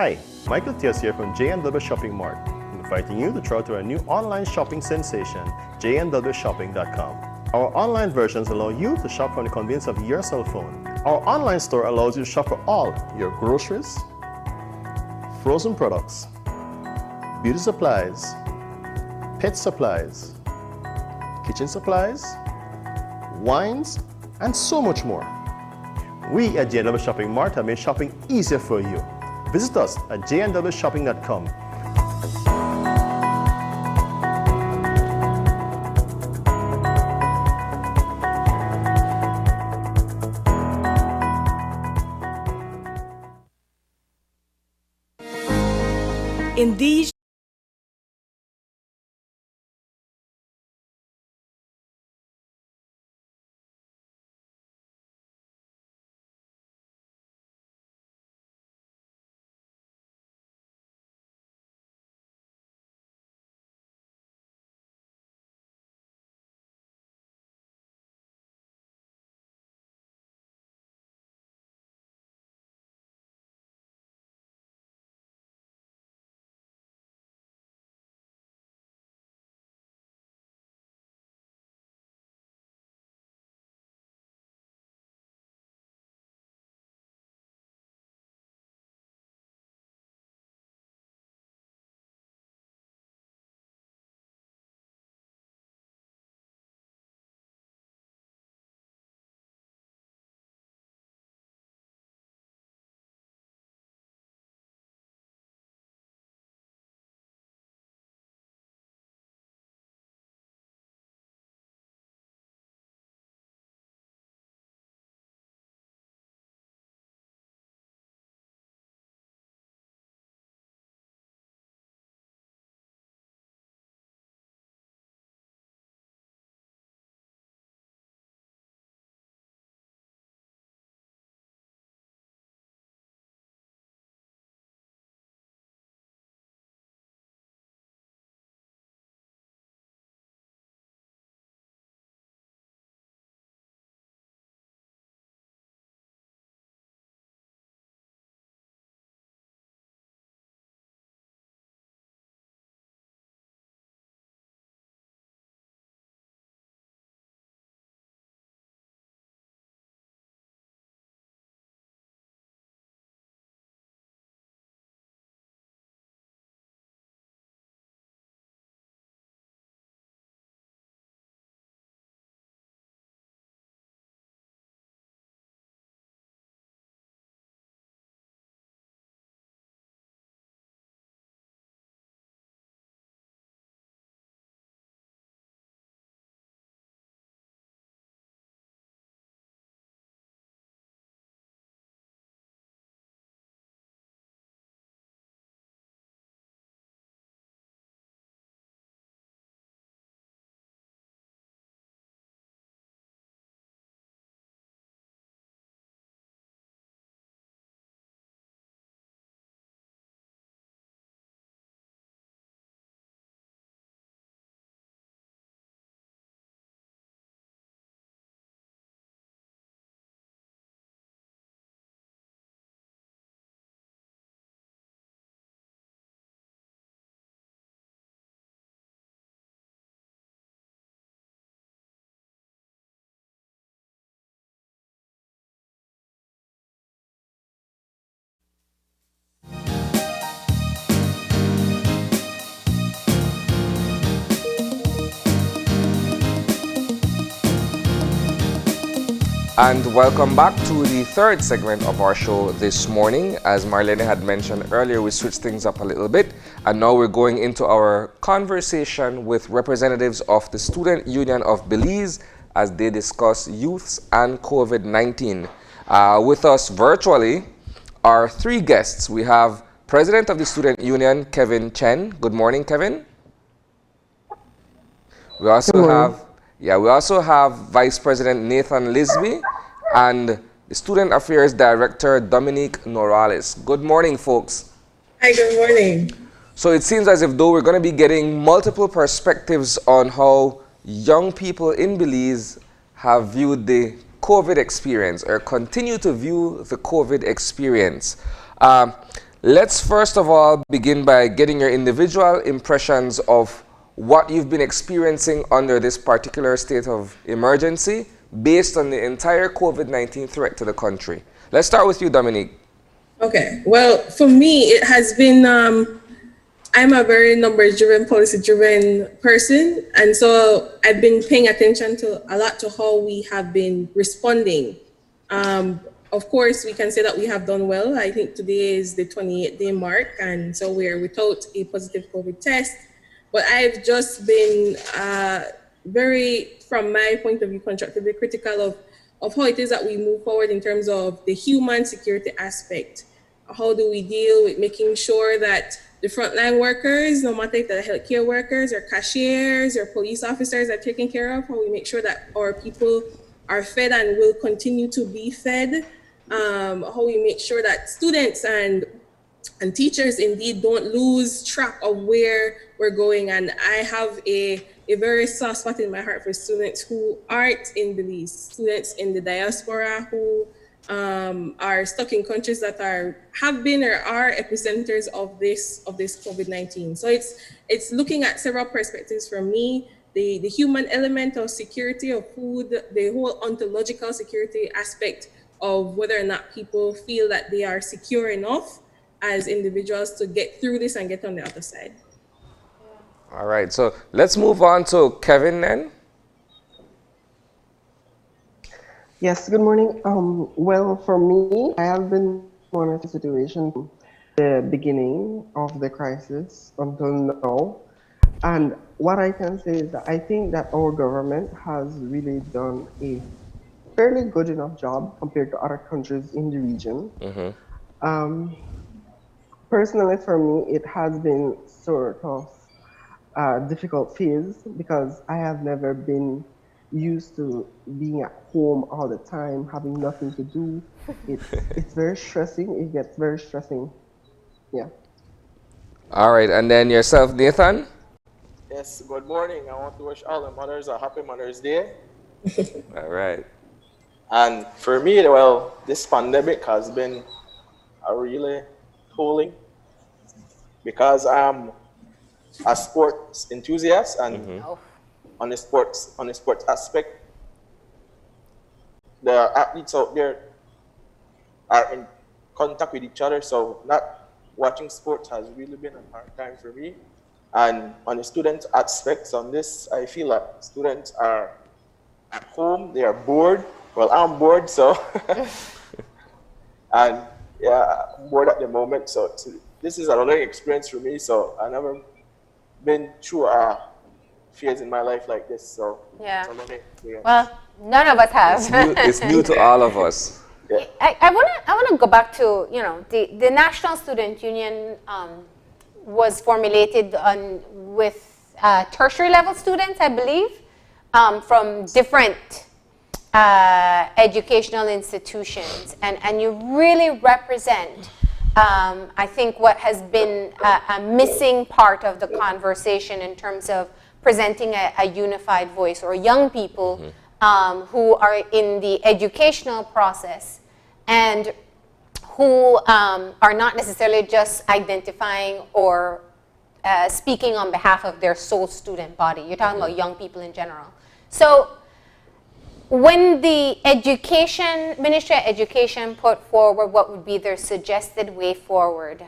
Hi, Michael Tias here from JNW Shopping Mart, inviting you to try out our new online shopping sensation, jnwshopping.com. Our online versions allow you to shop from the convenience of your cell phone. Our online store allows you to shop for all your groceries, frozen products, beauty supplies, pet supplies, kitchen supplies, wines, and so much more. We at JNW Shopping Mart have made shopping easier for you. Visit us at jnwshopping.com. In these And welcome back to the third segment of our show this morning. As Marlene had mentioned earlier, we switched things up a little bit, and now we're going into our conversation with representatives of the Student Union of Belize as they discuss youths and COVID-19. With us virtually are three guests. We have President of the Student Union, Kevin Chen. Good morning, Kevin. We also have Vice President Nathan Lisby and the Student Affairs Director Dominique Norales. Good morning, folks. Hi, good morning. So it seems as if though we're going to be getting multiple perspectives on how young people in Belize have viewed the COVID experience or continue to view the COVID experience. Let's first of all begin by getting your individual impressions of what you've been experiencing under this particular state of emergency based on the entire COVID-19 threat to the country. Let's start with you, Dominique. Okay. Well, for me, it has been, I'm a very numbers-driven, policy-driven person. And so I've been paying attention to a lot to how we have been responding. Of course, we can say that we have done well. I think today is the 28-day mark. And so we're without a positive COVID test. But I've just been very, from my point of view, constructively critical of how it is that we move forward in terms of the human security aspect. How do we deal with making sure that the frontline workers, no matter if they're healthcare workers or cashiers or police officers, are taken care of? How we make sure that our people are fed and will continue to be fed? How we make sure that students and teachers indeed don't lose track of where we're going. And I have a very soft spot in my heart for students who aren't in Belize, students in the diaspora who are stuck in countries that have been or are epicenters of this COVID-19. So it's looking at several perspectives for me. The human element of security of food, the whole ontological security aspect of whether or not people feel that they are secure enough as individuals to get through this and get on the other side. All right, so let's move on to Kevin then. Yes, good morning. Well, for me, I have been monitoring the situation from the beginning of the crisis until now. And what I can say is that I think that our government has really done a fairly good enough job compared to other countries in the region. Personally, for me, it has been sort of a difficult phase because I have never been used to being at home all the time, having nothing to do. It's very stressing. It gets very stressing. Yeah. All right, and then yourself, Nathan? Yes, good morning. I want to wish all the mothers a happy Mother's Day. All right. And for me, well, this pandemic has been a really tolling because I'm a sports enthusiast and on the sports aspect, the athletes out there are in contact with each other. So not watching sports has really been a hard time for me. And on the student aspects on this, I feel like students are at home, they are bored. Well, I'm bored, so and yeah, I'm bored at the moment. So this is a learning experience for me. So I never been through a phase in my life like this. So yeah. Yeah. Well, none of us have. It's new to all of us. Yeah. I wanna go back to the National Student Union was formulated with tertiary level students, I believe, from different educational institutions, and you really represent, I think, what has been a missing part of the conversation in terms of presenting a unified voice, or young people who are in the educational process and who are not necessarily just identifying or speaking on behalf of their sole student body. You're talking about young people in general. So when the Ministry of Education put forward what would be their suggested way forward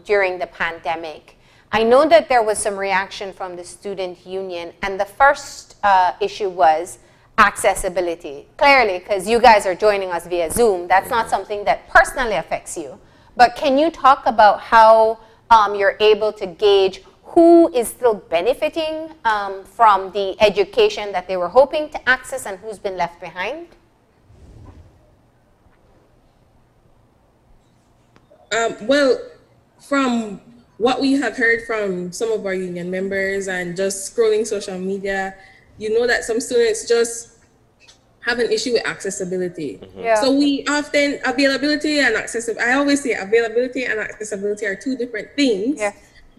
during the pandemic, I know that there was some reaction from the student union, and the first issue was accessibility. Clearly, because you guys are joining us via Zoom, that's not something that personally affects you. But can you talk about how you're able to gauge who is still benefiting from the education that they were hoping to access and who's been left behind? Well, from what we have heard from some of our union members and just scrolling social media, you know that some students just have an issue with accessibility. Yeah. So we often, availability and accessibility, I always say availability and accessibility are two different things. Yeah.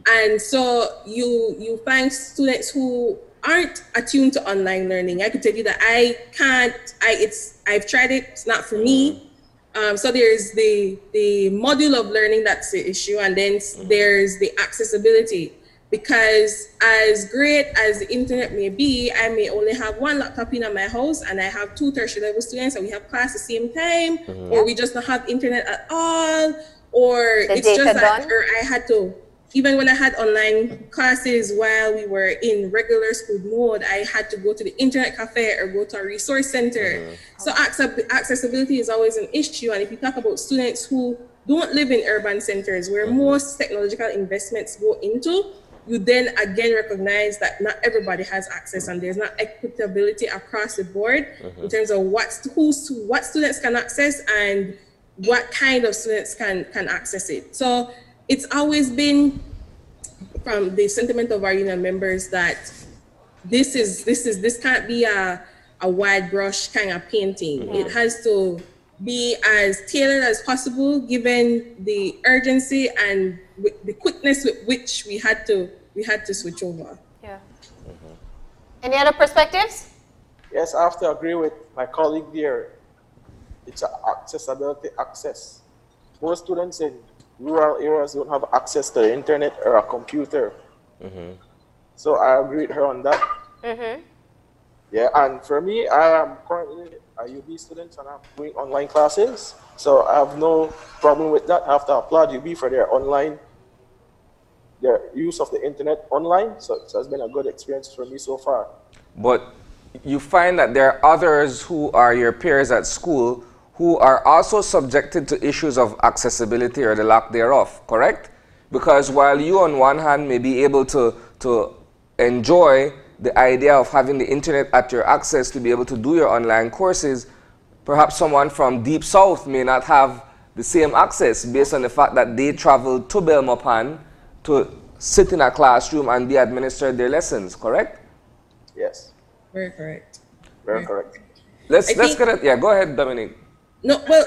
And so you find students who aren't attuned to online learning. I could tell you that I've tried it, it's not for me. So there's the module of learning, that's the issue, and then there's the accessibility. Because as great as the internet may be, I may only have one laptop in my house and I have 2 tertiary level students and we have class at the same time, or we just don't have internet at all, or The it's just data that done? or I had to, even when I had online classes while we were in regular school mode, I had to go to the internet cafe or go to a resource center. So accessibility is always an issue. And if you talk about students who don't live in urban centers where most technological investments go into, you then again recognize that not everybody has access and there's not equitability across the board in terms of what students can access and what kind of students can access it. So it's always been from the sentiment of our union members that this can't be a wide brush kind of painting. It has to be as tailored as possible given the urgency and the quickness with which we had to switch over. Yeah. Any other perspectives? Yes, I have to agree with my colleague there. It's access. Most students in rural areas don't have access to the internet or a computer. So I agree with her on that. Yeah, and for me, I am currently a UB student and I'm doing online classes. So I have no problem with that. I have to applaud UB for their use of the internet online. So it has been a good experience for me so far. But you find that there are others who are your peers at school who are also subjected to issues of accessibility or the lack thereof, correct? Because while you on one hand may be able to enjoy the idea of having the internet at your access to be able to do your online courses, perhaps someone from deep south may not have the same access based on the fact that they traveled to Belmopan to sit in a classroom and be administered their lessons, correct? Yes. Very correct. Very correct. Let's get it. Yeah, go ahead, Dominique. No, well,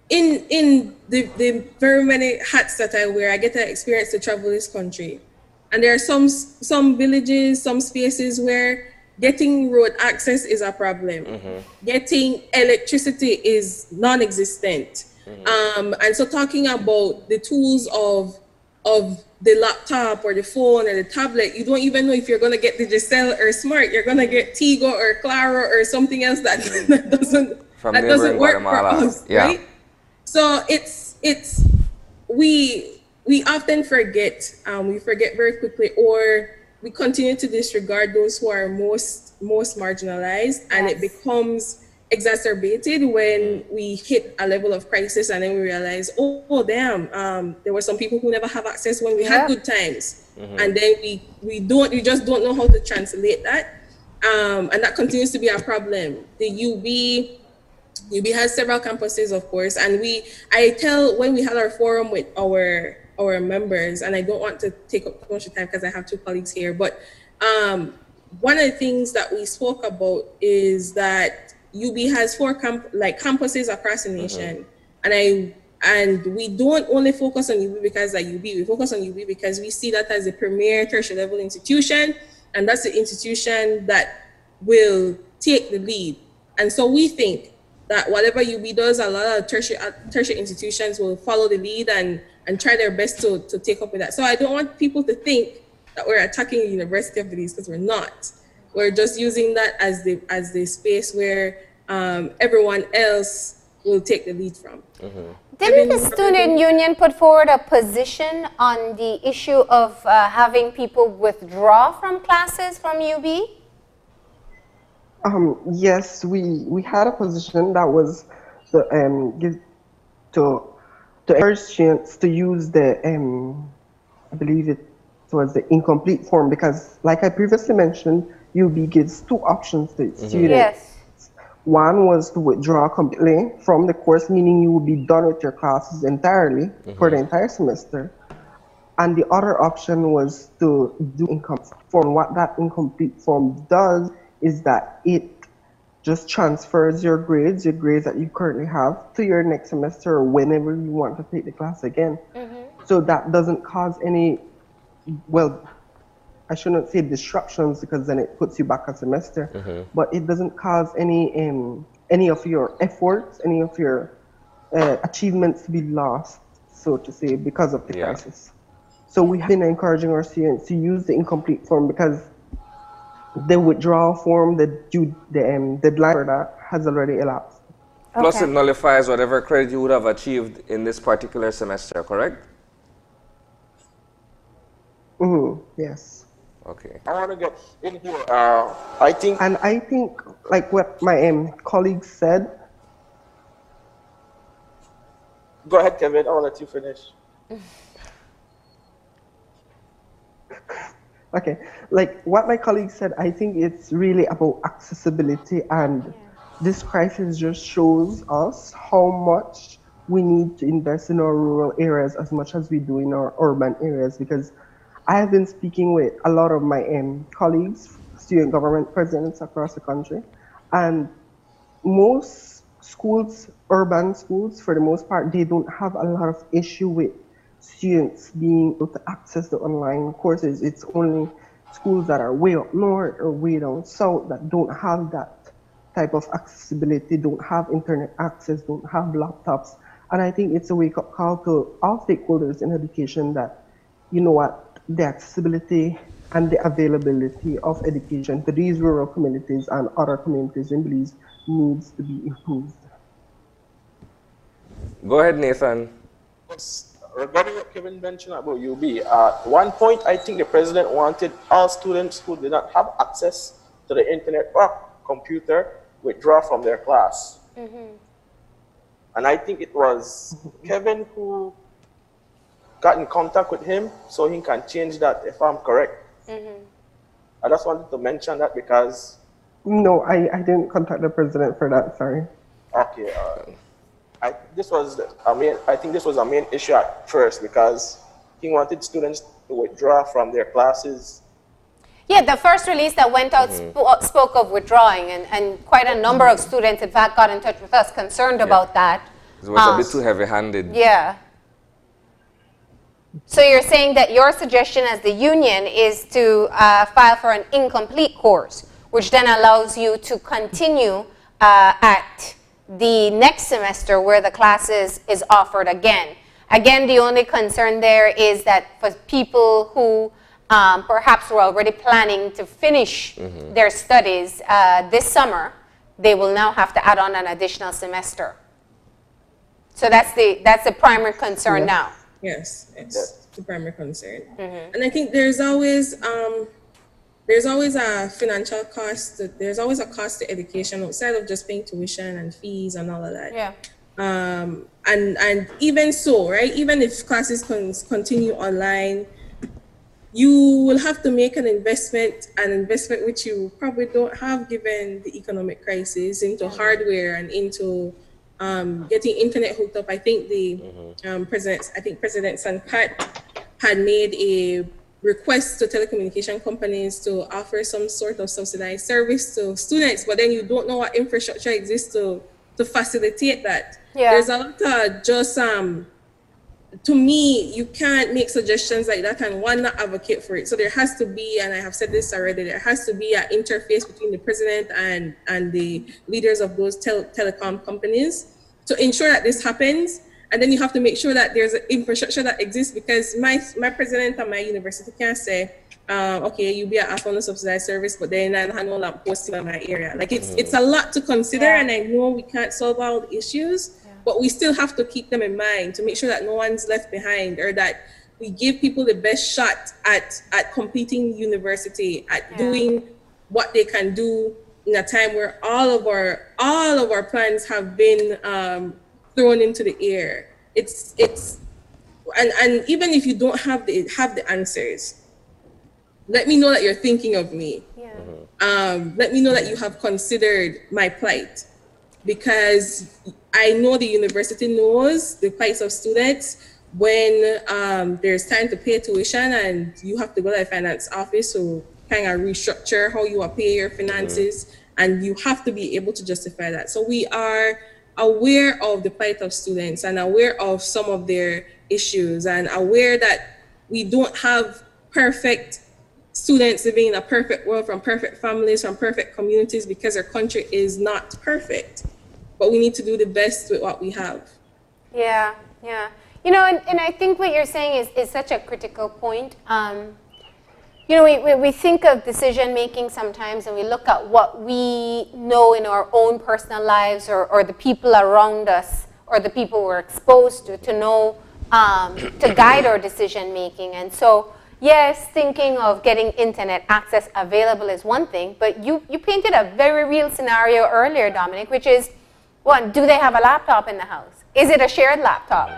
in the very many hats that I wear, I get to experience to travel this country. And there are some villages, some spaces where getting road access is a problem. Getting electricity is non-existent. And so talking about the tools of the laptop or the phone or the tablet, you don't even know if you're going to get Digicel or Smart. You're going to get Tigo or Claro or something else that doesn't work for us, right? So we often forget. We forget very quickly, or we continue to disregard those who are most marginalized, and it becomes exacerbated when we hit a level of crisis and then we realize, oh damn, there were some people who never have access when we had good times, and then we just don't know how to translate that, and that continues to be a problem. The UB has several campuses, of course, and when we had our forum with our members, and I don't want to take up too much time because I have 2 colleagues here, but one of the things that we spoke about is that UB has 4 campuses across the nation, and we don't only focus on UB because of UB. We focus on UB because we see that as a premier tertiary level institution, and that's the institution that will take the lead. And so we think that whatever UB does, a lot of tertiary institutions will follow the lead and try their best to take up with that. So I don't want people to think that we're attacking the University of Belize, because we're not. We're just using that as the space where everyone else will take the lead from. Didn't the student union put forward a position on the issue of having people withdraw from classes from UB? Yes, we had a position that was to encourage students to use the I believe it was the incomplete form, because like I previously mentioned, UB gives 2 options to its students. Yes. One was to withdraw completely from the course, meaning you will be done with your classes entirely for the entire semester. And the other option was to do incomplete form. What that incomplete form does is that it just transfers your grades that you currently have, to your next semester or whenever you want to take the class again. So that doesn't cause any, well, I shouldn't say disruptions, because then it puts you back a semester, but it doesn't cause any any of your efforts, any of your achievements to be lost, so to say, because of the Yeah. crisis. So we have been encouraging our students to use the incomplete form because the withdrawal form, the deadline for that has already elapsed. Plus, Okay. it nullifies whatever credit you would have achieved in this particular semester, correct? Yes. Okay. I want to get in here. I think And I think, like what my colleagues said, Go ahead, Kevin. I'll let you finish. okay, like what my colleague said, I think it's really about accessibility, and this crisis just shows us how much we need to invest in our rural areas as much as we do in our urban areas, because I have been speaking with a lot of my colleagues, student government presidents across the country, and most schools, urban schools, for the most part, they don't have a lot of issue with students being able to access the online courses. It's only schools that are way up north or way down south that don't have that type of accessibility, don't have internet access, don't have laptops. And I think it's a wake-up call to all stakeholders in education that, you know what, the accessibility and the availability of education to these rural communities and other communities in Belize needs to be improved. Go ahead, Nathan. Yes, regarding what Kevin mentioned about UB, at one point, I think the president wanted all students who did not have access to the internet or computer withdraw from their class. And I think it was Kevin who got in contact with him so he can change that, if I'm correct. I just wanted to mention that because, No, I didn't contact the president for that, sorry. okay, I think this was a main issue at first because he wanted students to withdraw from their classes. Yeah, the first release that went out spoke of withdrawing, and quite a number of students, in fact, got in touch with us concerned about that. It was a bit too heavy-handed. Yeah. So you're saying that your suggestion as the union is to file for an incomplete course, which then allows you to continue at the next semester where the classes is offered again. Again, the only concern there is that for people who perhaps were already planning to finish their studies this summer, they will now have to add on an additional semester. So that's the primary concern now. Yes, it's the primary concern. And I think there's always a financial cost. There's always a cost to education outside of just paying tuition and fees and all of that. Yeah. And even so, right? Even if classes continue online, you will have to make an investment which you probably don't have given the economic crisis, into hardware and into getting internet hooked up. I think President Sankat had made a request to telecommunication companies to offer some sort of subsidized service to students, but then you don't know what infrastructure exists to facilitate that. Yeah. There's a lot of just to me, you can't make suggestions like that and one not advocate for it. So there has to be, and I have said this already, there has to be an interface between the president and the leaders of those telecom companies to ensure that this happens. And then you have to make sure that there's an infrastructure that exists, because my president at my university can't say, okay, you be a phone subsidized service, but then I have no lamp posting in my area. Like it's a lot to consider, and I know we can't solve all the issues, but we still have to keep them in mind to make sure that no one's left behind, or that we give people the best shot at completing university, at doing what they can do in a time where all of our plans have been thrown into the air. And even if you don't have the answers, let me know that you're thinking of me. Let me know that you have considered my plight, because I know the university knows the plight of students when there's time to pay tuition and you have to go to the finance office to kind of restructure how you pay your finances, and you have to be able to justify that. So we are aware of the plight of students and aware of some of their issues, and aware that we don't have perfect students living in a perfect world, from perfect families, from perfect communities, because our country is not perfect. but we need to do the best with what we have. Yeah, yeah. You know, and I think what you're saying is such a critical point. You know, we think of decision making sometimes and we look at what we know in our own personal lives or the people around us or the people we're exposed to know to guide our decision making. And so, yes, thinking of getting internet access available is one thing, but you painted a very real scenario earlier, Dominic, which is, one, do they have a laptop in the house? Is it a shared laptop?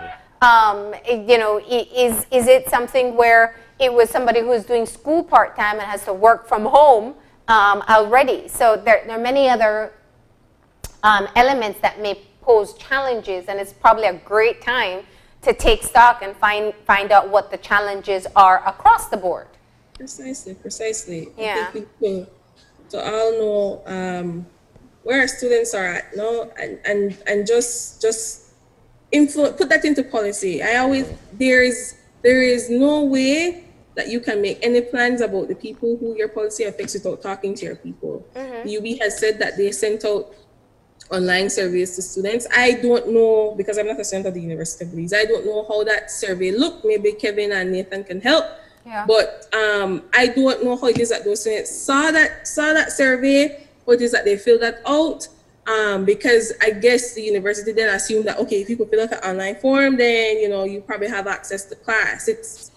You know, is it something where it was somebody who's doing school part-time and has to work from home already? So there are many other elements that may pose challenges, and it's probably a great time to take stock and find out what the challenges are across the board. Precisely. Yeah. I think people to all know where our students are at, no, and just put that into policy. There is no way that you can make any plans about the people who your policy affects without talking to your people. The UB has said that they sent out online surveys to students. I don't know, because I'm not a student of the University of Belize, I don't know how that survey looked. Maybe Kevin and Nathan can help. Yeah. But I don't know how it is that those students saw that survey, what it is that they filled that out. Because I guess the university then assumed that, okay, if you could fill out an online form, then, you know, you probably have access to class.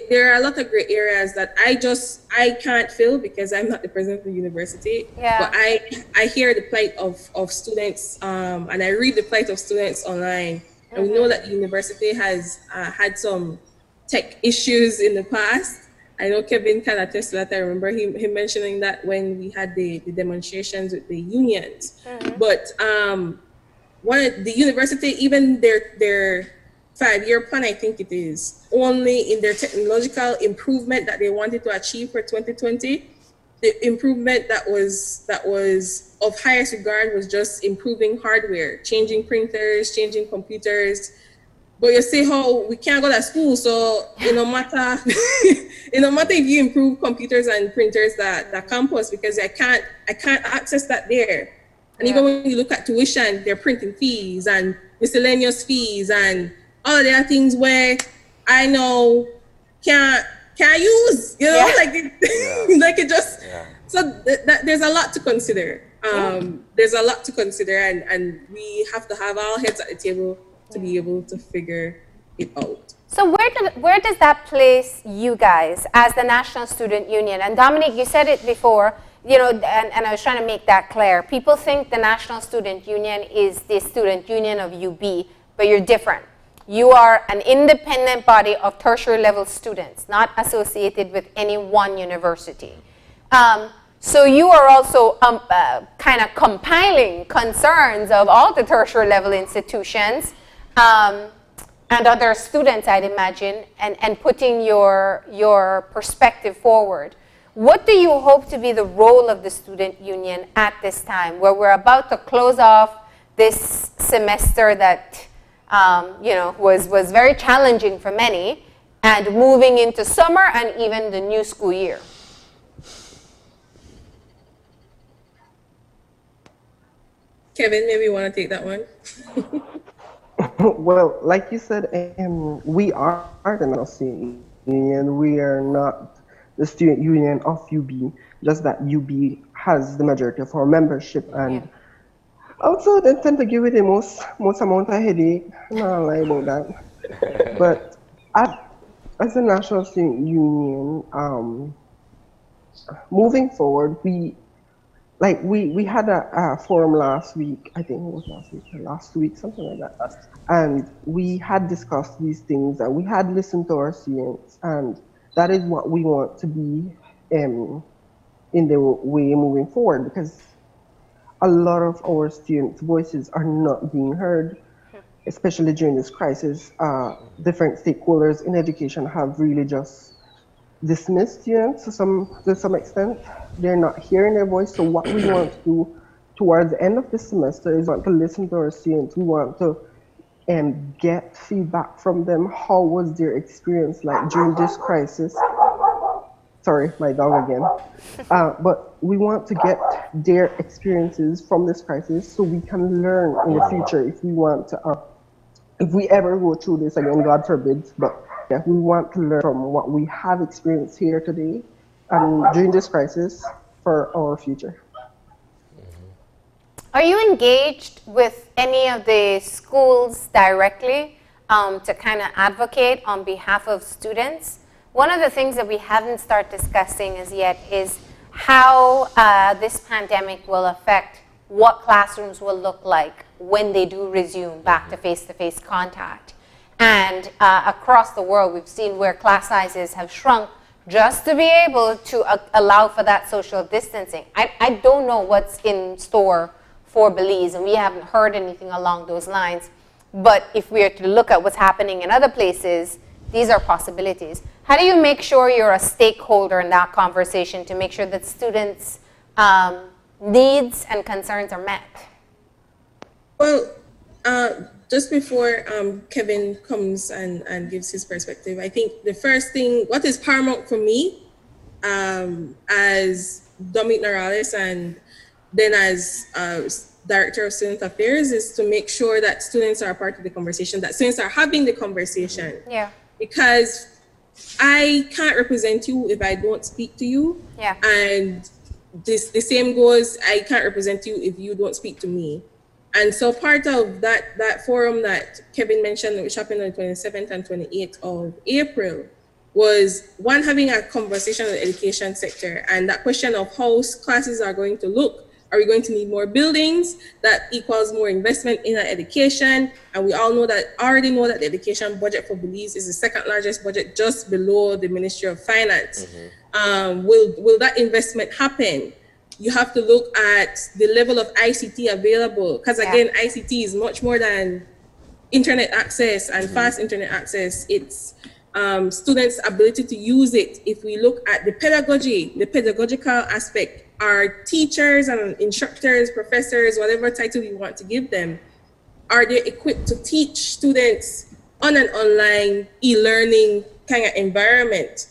There are a lot of gray areas that I can't fill because I'm not the president of the university. Yeah. But I hear the plight of students, and I read the plight of students online. And we know that the university has had some tech issues in the past. I know Kevin can attest to that. I remember him mentioning that when we had the demonstrations with the unions. But the university, even their 5-year plan, I think it is, only in their technological improvement that they wanted to achieve for 2020, the improvement that was of highest regard was just improving hardware, changing printers, changing computers. But you see how we can't go to school, so no matter if you improve computers and printers that campus, because I can't access that there. And even when you look at tuition, they're printing fees and miscellaneous fees and all of their things where I know can't use, you know, like it just. So there's a lot to consider. There's a lot to consider, and we have to have our heads at the table to be able to figure it out. So where does that place you guys as the National Student Union? And Dominic, you said it before, you know, and I was trying to make that clear. People think the National Student Union is the student union of UB, but you're different. You are an independent body of tertiary level students, not associated with any one university. So you are also kind of compiling concerns of all the tertiary level institutions and other students, I'd imagine, and putting your perspective forward. What do you hope to be the role of the student union at this time, where we're about to close off this semester that you know, was very challenging for many, and moving into summer and even the new school year? Kevin, maybe you want to take that one? Well, like you said, we are the National Student Union. We are not the student union of UB, just that UB has the majority of our membership, and also they tend to give it the most amount of headache. I'm not gonna lie about that. But as a National Student Union, moving forward, we had a forum last week. I think it was last week or last week, something like that. And we had discussed these things, and we had listened to our students, and that is what we want to be in the way moving forward, because a lot of our students' voices are not being heard, especially during this crisis. Different stakeholders in education have really just dismissed students to some extent. They're not hearing their voice. So what we want to do towards the end of the semester is want to listen to our students. We want to get feedback from them. How was their experience like during this crisis? Sorry, my dog again. But we want to get their experiences from this crisis so we can learn in the future if we want to, if we ever go through this again, God forbid, but yeah, we want to learn from what we have experienced here today and during this crisis for our future. Are you engaged with any of the schools directly to kind of advocate on behalf of students? One of the things that we haven't started discussing as yet is how this pandemic will affect what classrooms will look like when they do resume back to face-to-face contact. And across the world, we've seen where class sizes have shrunk just to be able to allow for that social distancing. I don't know what's in store for Belize, and we haven't heard anything along those lines. But if we are to look at what's happening in other places, these are possibilities. How do you make sure you're a stakeholder in that conversation to make sure that students' needs and concerns are met? Well, just before Kevin comes and gives his perspective, I think the first thing, what is paramount for me as Dominic Norales and then as Director of Student Affairs is to make sure that students are a part of the conversation, that students are having the conversation. Yeah. Because I can't represent you if I don't speak to you. Yeah. And the same goes, I can't represent you if you don't speak to me. And so part of that forum that Kevin mentioned, which happened on the 27th and 28th of April, was one, having a conversation with the education sector and that question of how classes are going to look. Are we going to need more buildings? That equals more investment in our education. And we all already know that the education budget for Belize is the second largest budget just below the Ministry of Finance. Will that investment happen? You have to look at the level of ICT available, because again, ICT is much more than internet access and fast internet access. It's students' ability to use it. If we look at the pedagogy, the pedagogical aspect, our teachers and instructors, professors, whatever title you want to give them, are they equipped to teach students on an online e-learning kind of environment?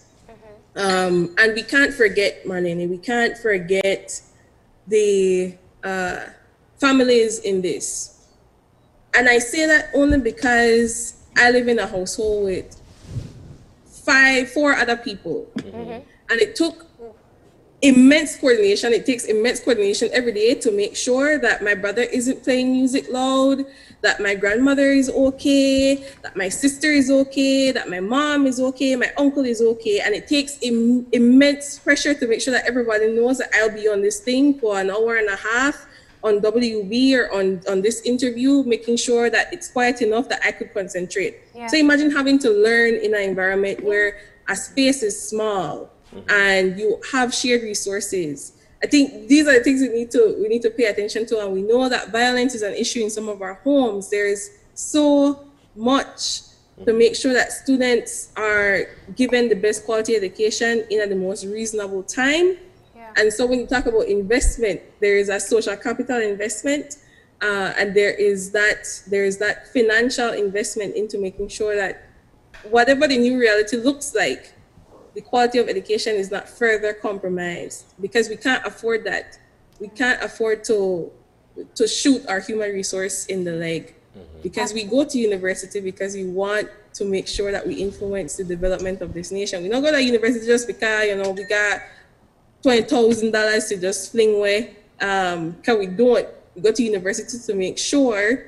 And we can't forget, Marlene, we can't forget the families in this. And I say that only because I live in a household with four other people. And it took immense coordination. It takes immense coordination every day to make sure that my brother isn't playing music loud, that my grandmother is okay, that my sister is okay, that my mom is okay, my uncle is okay. And it takes immense pressure to make sure that everybody knows that I'll be on this thing for an hour and a half on WB or on this interview, making sure that it's quiet enough that I could concentrate. So imagine having to learn in an environment where a space is small and you have shared resources. I think these are the things we need to pay attention to, and we know that violence is an issue in some of our homes. There is so much to make sure that students are given the best quality education in the most reasonable time. And so when you talk about investment, there is a social capital investment, and there is that financial investment into making sure that whatever the new reality looks like, the quality of education is not further compromised, because we can't afford that. We can't afford to shoot our human resource in the leg, because we go to university because we want to make sure that we influence the development of this nation. We don't go to university just because, we got $20,000 to just fling away. Because we don't. We go to university to make sure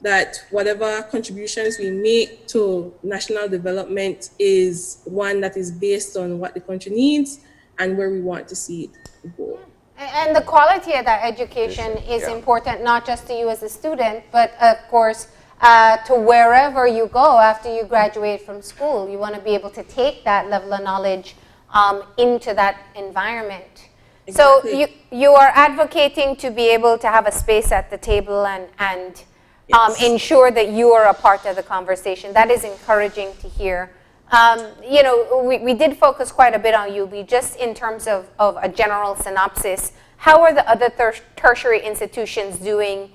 that whatever contributions we make to national development is one that is based on what the country needs and where we want to see it go. And the quality of that education is important, not just to you as a student, but of course to wherever you go after you graduate from school. You want to be able to take that level of knowledge into that environment. Exactly. So you are advocating to be able to have a space at the table and ensure that you are a part of the conversation. That is encouraging to hear. We did focus quite a bit on UB, just in terms of a general synopsis. How are the other tertiary institutions doing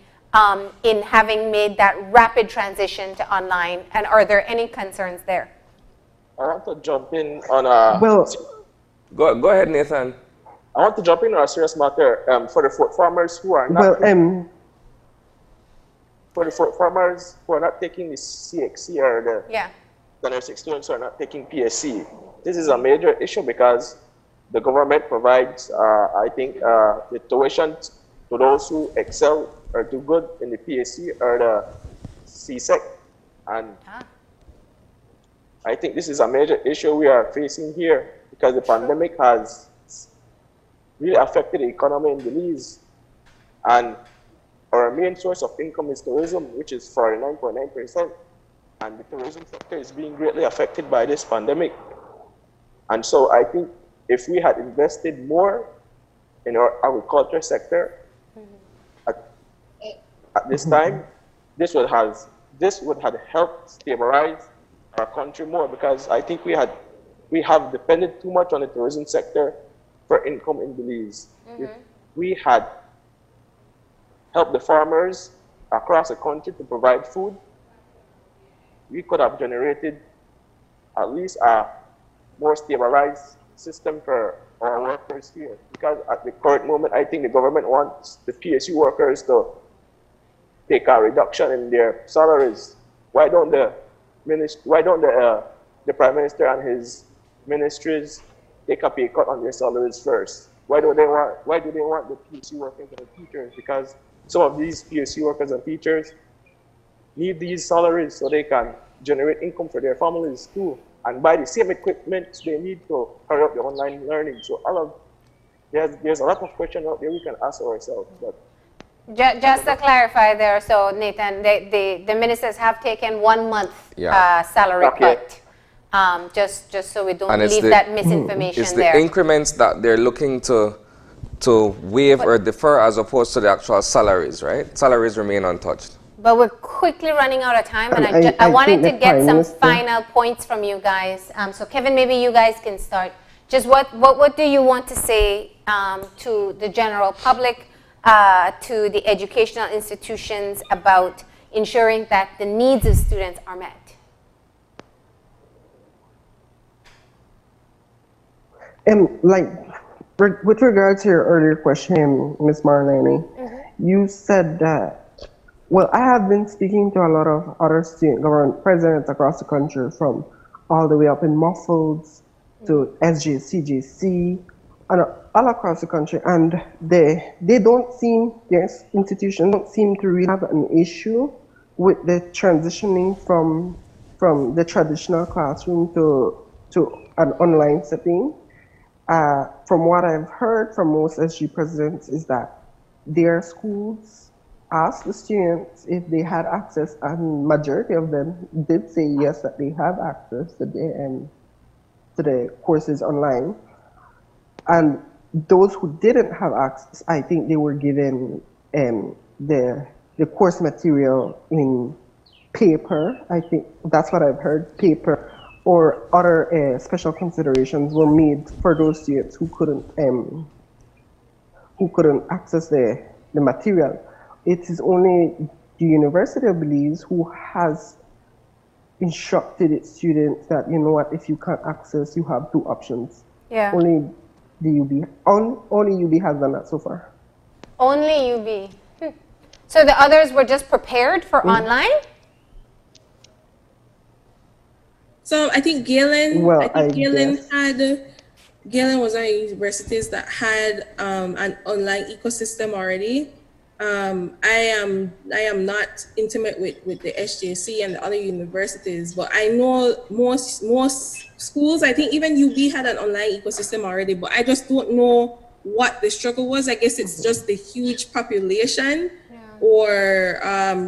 in having made that rapid transition to online? And are there any concerns there? I want to jump in on Well, Go ahead, Nathan. I want to jump in on a serious matter for the farmers who are not for the farmers who are not taking the CXC or the nursing students who are not taking PSC. This is a major issue because the government provides, I think, the tuition to those who excel or do good in the PSC or the CSEC. And I think this is a major issue we are facing here because the pandemic has really affected the economy in Belize. And our main source of income is tourism, which is 49.9%. And the tourism sector is being greatly affected by this pandemic. And so I think if we had invested more in our agriculture sector at this time, this would have helped stabilize our country more because I think we have depended too much on the tourism sector for income in Belize. If we had helped the farmers across the country to provide food, we could have generated at least a more stabilized system for our workers here. Because at the current moment, I think the government wants the PSU workers to take a reduction in their salaries. Why don't the Prime Minister and his ministries take a pay cut on their salaries first? Why do they want the PSU workers and the teachers? Because some of these PSU workers and teachers need these salaries so they can generate income for their families too, and buy the same equipment they need to carry out the online learning. So there's a lot of questions out there we can ask ourselves. But just to clarify there, so Nathan, the ministers have taken 1 month salary cut. Just so we don't leave that misinformation it's there. The increments that they're looking to waive or defer as opposed to the actual salaries, right? Salaries remain untouched. But we're quickly running out of time, and I wanted to get some final points from you guys. So Kevin, maybe you guys can start. Just what do you want to say to the general public, to the educational institutions about ensuring that the needs of students are met? With regard to your earlier question, Ms. Marlene, you said that, well, I have been speaking to a lot of other student government presidents across the country, from all the way up in Muffles to SJCJC, and all across the country, and their institutions don't seem to really have an issue with the transitioning from the traditional classroom to an online setting. From what I've heard from most SG presidents is that their schools asked the students if they had access, and majority of them did say yes, that they have access to the courses online. And those who didn't have access, I think they were given the course material in paper. I think that's what I've heard, paper, or other special considerations were made for those students who couldn't access the material. It is only the University of Belize who has instructed its students that, you know what, if you can't access, you have two options. Yeah. Only UB has done that so far. Only UB. So the others were just prepared for online? So I think Galen, Well, Galen was one of the universities that had an online ecosystem already. I am not intimate with the SJC and the other universities, but I know most schools, I think even UB had an online ecosystem already, but I just don't know what the struggle was. I guess it's just the huge population or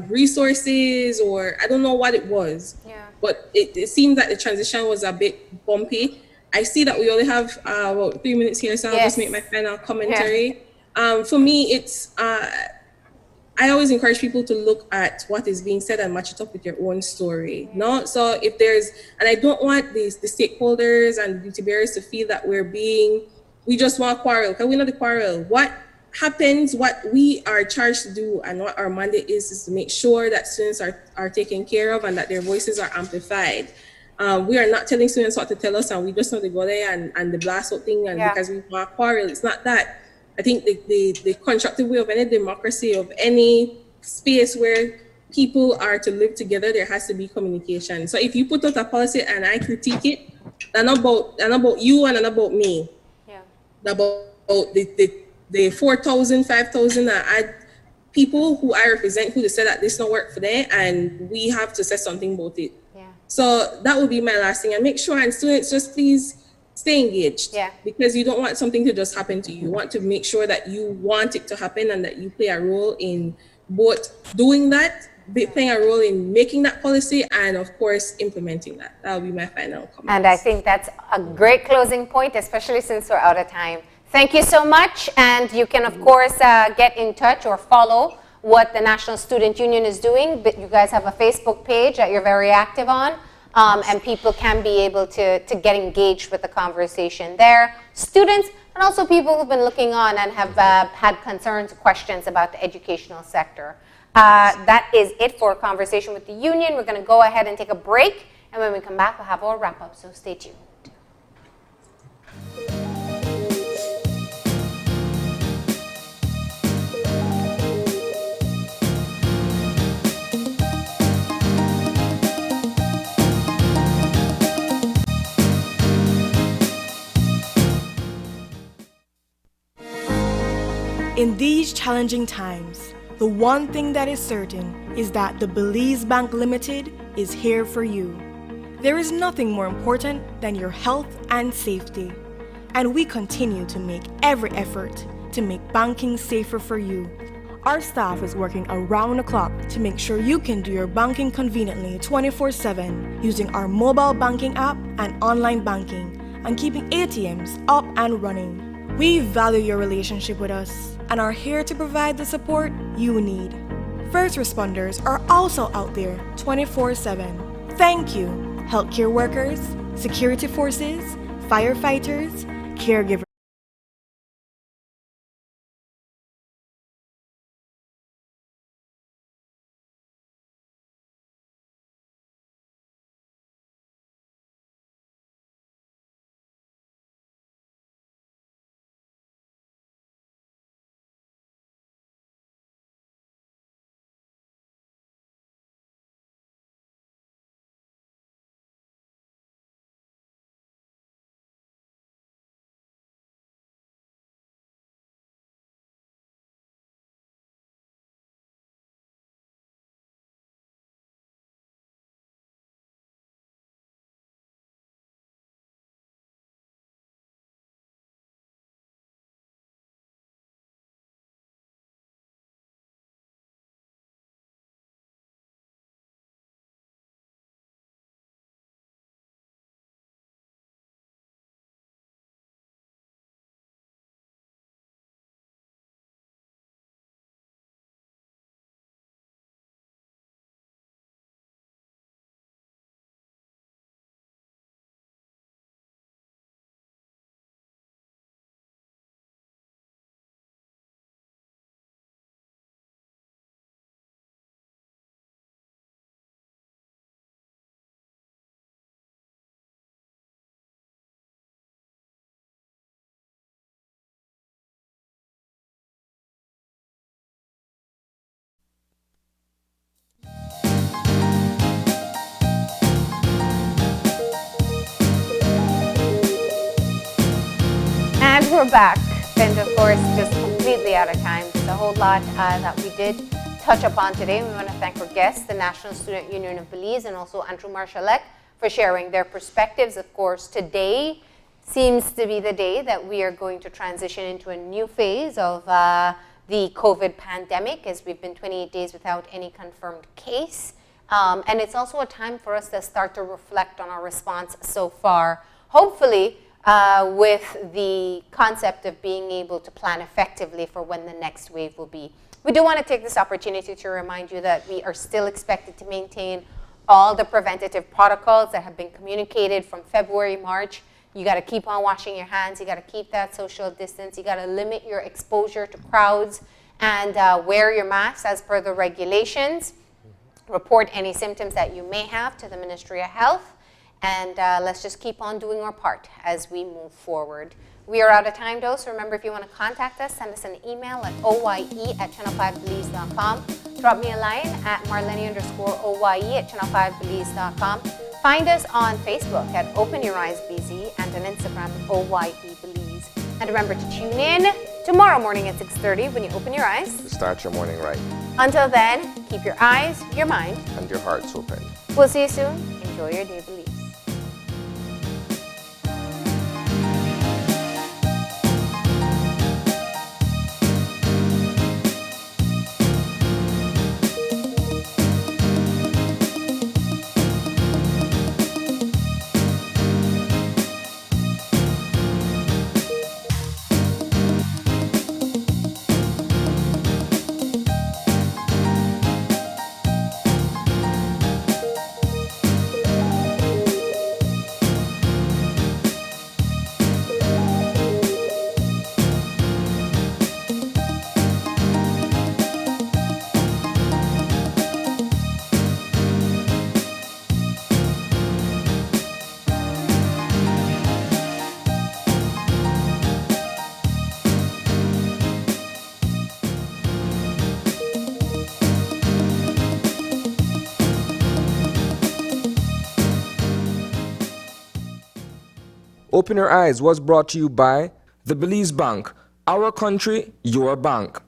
resources, or I don't know what it was. Yeah. But it seems that the transition was a bit bumpy. I see that we only have about 3 minutes here, so I'll just make my final commentary. Yeah. For me, it's I always encourage people to look at what is being said and match it up with your own story. No, so if there's, and I don't want the stakeholders and duty bearers to feel that we just want quarrel, because we're not the quarrel. What happens, what we are charged to do and what our mandate is to make sure that students are taken care of and that their voices are amplified. We are not telling students what to tell us, and we just know to go there and the blast out thing, and Yeah. because we want quarrel, it's not that. I think the constructive way of any democracy, of any space where people are to live together, there has to be communication. So if you put out a policy and I critique it, they're not about you and not about me. Yeah. About the 4,000, 5,000 people who I represent who they said that this don't work for them, and we have to say something about it. Yeah. So that would be my last thing. And make sure, and students, just please stay engaged. Yeah. Because you don't want something to just happen to you. You want to make sure that you want it to happen and that you play a role in both doing that, playing a role in making that policy, and of course implementing that. That will be my final comment. And I think that's a great closing point, especially since we're out of time. Thank you so much. And you can, of course, get in touch or follow what the National Student Union is doing. But you guys have a Facebook page that you're very active on. And people can be able to get engaged with the conversation there. Students and also people who've been looking on and have had concerns, questions about the educational sector. That is it for Conversation with the Union. We're going to go ahead and take a break. And when we come back, we'll have our wrap up. So stay tuned. In these challenging times, the one thing that is certain is that the Belize Bank Limited is here for you. There is nothing more important than your health and safety, and we continue to make every effort to make banking safer for you. Our staff is working around the clock to make sure you can do your banking conveniently 24/7 using our mobile banking app and online banking and keeping ATMs up and running. We value your relationship with us and are here to provide the support you need. First responders are also out there 24/7. Thank you, healthcare workers, security forces, firefighters, caregivers. And we're back. And of course, just completely out of time. There's a whole lot that we did touch upon today. We want to thank our guests, the National Student Union of Belize, and also Andrew Marshallek for sharing their perspectives. Of course, today seems to be the day that we are going to transition into a new phase of the COVID pandemic, as we've been 28 days without any confirmed case. And it's also a time for us to start to reflect on our response so far. Hopefully, with the concept of being able to plan effectively for when the next wave will be. We do want to take this opportunity to remind you that we are still expected to maintain all the preventative protocols that have been communicated from February, March. You got to keep on washing your hands. You got to keep that social distance. You got to limit your exposure to crowds and wear your mask as per the regulations. Report any symptoms that you may have to the Ministry of Health. And let's just keep on doing our part as we move forward. We are out of time, though, so remember, if you want to contact us, send us an email at oye@channel5belize.com. Drop me a line at marlene_oye@channel5belize.com. Find us on Facebook at Open Your Eyes BZ and on Instagram at OYEBelize. And remember to tune in tomorrow morning at 6:30 when you open your eyes. Start your morning right. Until then, keep your eyes, your mind, And your heart's open. We'll see you soon. Enjoy your day, Belize. Open Your Eyes was brought to you by the Belize Bank. Our country, your bank.